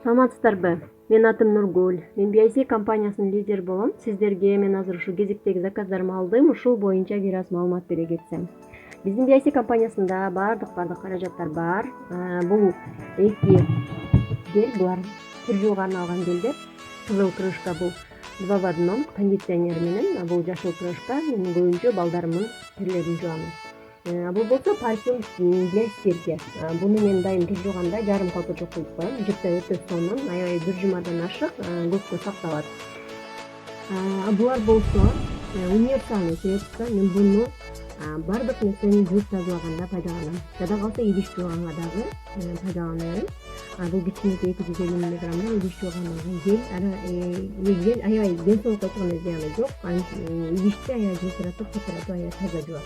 Саламатсыздарбы? Менин атым Нургуль. Мен BIC компаниясынын лидери болом. Сиздерге мен азыр ушул кезектеги заказдарымды алдым. Ушул боюнча бир аз маалымат бере кетсем. Биздин BIC компаниясында баардык каражаттар бар. Бул эки гель, булар кир жууга арналган гелдер. Кызыл крышка бул 2 в 1 кондиционер менен, бул жашыл крышка мен көбүнчө балдарымдын кирлерин жуам. Бул болсо парфюм для стирки. Буну мен дайым кир жууганда жарым колпочок кылып коем. Жыпта өтө сонун, аябай бир жумадан ашык көпкө сакталат. Булар болсо универсальный средство. Мен буну бардык нерсени жууп тазалаганда пайдаланам. Жада калса идиш жууганга дагы пайдаланам. Бул кичинекей 250 мг идиш жууганга гель аябай ден соолукка эч кандай зыяны жок. Идишти аябай жылтыратып, аябай таза жуат.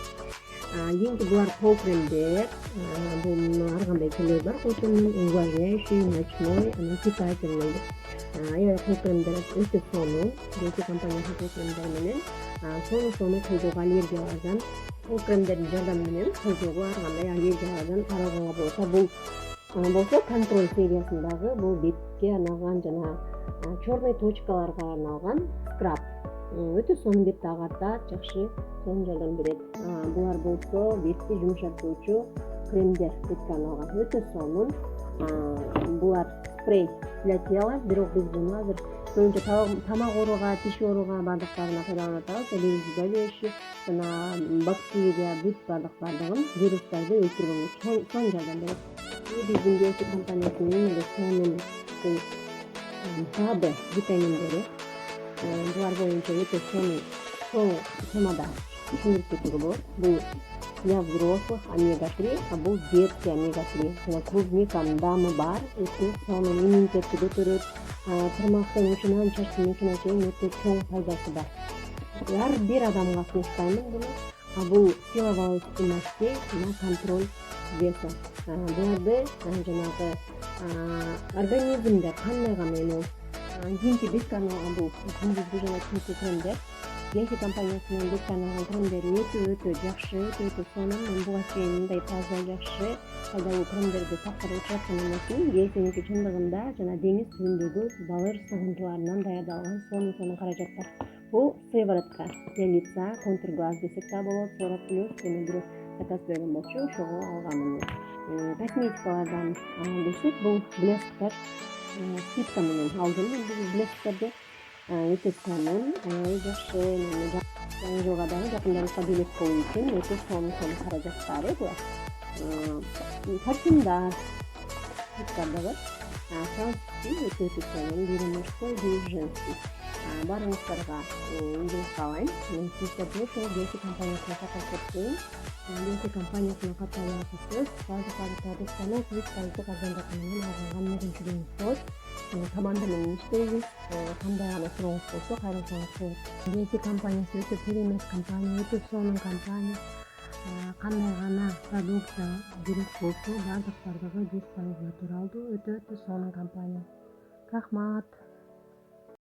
Кийинки булар кол кремдер. Бул ар кандай түрлөрү бар. Кол кремдин увлажняющий, ночной, питательный. Аябай кол кремдер өтө сонун. BIC компаниясынын кол кремдери менен сонун кылдоого аллергиялардан кол кремдердин жардамы менен кылдоого ар кандай аллергиялардан арылганга болот. Бул болсо контроль сериясындагы бул бетке арналган жана черный точкаларга арналган скраб. Өтө сонун бетти агартат, жакшы сонун жардам берет. Булар болсо бетти жумшартуучу кремдер, бетке арналган өтө сонун. Булар спрей для тела, бирок биз буну азыр көбүнчө тамак ооруга, тиш ооруга бардыктарына колдонуп атабыз. Элибиз болезнь жана бактерия, бүт бардыгын вирустарды өлтүргөнгө чоң жардам берет. Биздин BIC компаниясынын эле сонун КБ витаминдери. Булар боюнча өтө чоң темада түшүндүрүп кетүүгө болот. Бул для взрослых омега-3, бул детский омега-3. Клубниканын даамы бар, өтө сонун иммунитетти көтөрөт. Тырмактын учунан чачтын учуна чейин өтө чоң пайдасы бар. Ар бир адамга сунуштайм буну. Бул силовой стимулятор жана контроль веса. Буларды жанагы организмде кандай гана эме кийинки бетке арналган бул күндүзгү жана түнкү кремдер. BIC компаниясынын бетке арналган кремдери өтө жакшы, өтө сонун. Мен буга чейин мындай таза жакшы пайдалуу кремдерди сактап отуратын эмесмин. BICники чындыгында жана деңиз түбүндөгү балыр сыгынтыларынан даярдалган сонун каражаттар. Бул сыворотка для лица, контур глаз десек да болот. 40 плюс жана бирок заказ берген болчу, ошого алганмын. Косметикалардан десек, бул блесктер скидка менен алдым бул блестктерди. Өтө сонун, жакшы жаңы жылга дагы жакындарыбызга белек болуу үчүн өтө сонун каражаттары булар. Парфюмдар, дагы өтө сонун, бири мужской, бири женский. Барыңыздарга ийгилик каалайм. Мен сиздерди ушул BIC компаниясына сатып коюм. BIC компаниясына катталасыз. Баардык продукттарны 100% арзандатуу менен алган мүмкүнчүлүгүңүз болот. Команда менен иштейбиз. Кандай гана сурооңуз болсо кайрылсаңыз болот. BIC компаниясы өтө керемет компания, өтө сонун компания. Кандай гана продукция керек болсо баардыгы 100% натуралдуу, өтө сонун компания. Рахмат.